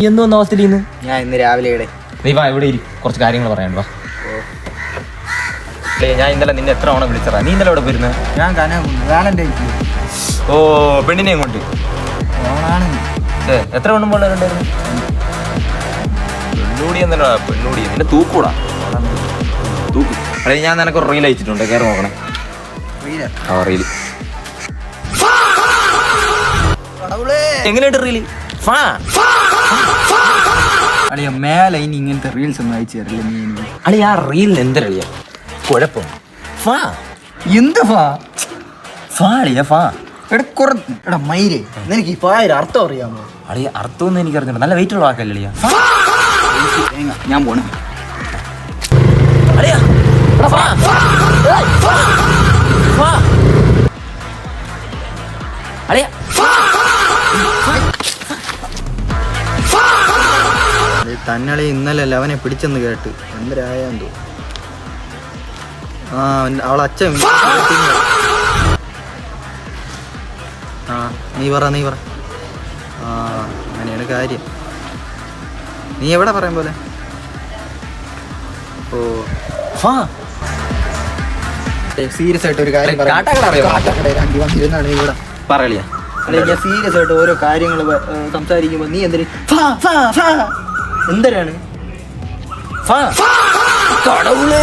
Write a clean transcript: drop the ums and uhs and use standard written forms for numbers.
എന്തോന്ന് ഹോസ്റ്റലിൽ ഞാൻ ഇന്ന് രാവിലെ നീ വാ ഇവിടെ കുറച്ച് കാര്യങ്ങൾ പറയാൻ വാ. ഞാൻ ഇന്നലെ നിന്നെ എത്ര തവണ വിളിച്ചറാ? നീ ഇന്നലെ എവിടെ പോയിരുന്നത്? ഞാൻ വാലൻ്റെ ഓ പെണ്ണിനെയും കൊണ്ട് എത്ര പെണ്ണുമ്പോൾ ഉണ്ടായിരുന്നു? പെണ്ണൂടി എന്നല്ല പെണ്ണൂടി നിന്നെ തൂക്കൂടാ തൂക്കും. അല്ലെ ഞാൻ നിനക്ക് ഒരു റീൽ അയച്ചിട്ടുണ്ട്, കയറി നോക്കണേ. റീല് എങ്ങനെയുണ്ട് റീല്? അളിയ മേലെ ഇനി ഇങ്ങനത്തെ റീൽസ് ഒന്നും അയച്ചു തരില്ല നീ എനിക്ക്. അളി ആ റീലിന് എന്തരളിയ കുഴപ്പം? ഫാ എന്ത് ഫാ ഫാ അളിയ ഫാ. എടാ മയിലേ, നിനക്ക് ഈ ഫായുടെ അർത്ഥം അറിയാമോ? അളിയ അർത്ഥമൊന്നും എനിക്ക് അറിഞ്ഞില്ല. നല്ല വെയിറ്റ് ഉള്ള വാക്കല്ലേ അളിയ? ഞാൻ പോണേ. തന്നളി ഇന്നലെ അവനെ പിടിച്ചെന്ന് കേട്ട് എന്തരായെന്തോ. അവളച്ഛൻ നീ പറ അങ്ങനെയാണ് കാര്യം. നീ എവിടെ പറയാൻ പോലെ? ഓ സീരിയസ് ആയിട്ട് ഒരു കാര്യം വന്നിരുന്നാണ് നീ ഇവിടെ പറയളിയാ. ഞാൻ സീരിയസ് ആയിട്ട് ഓരോ കാര്യങ്ങൾ സംസാരിക്കുമ്പോ നീ എന്തരാണ്? കടവുളേ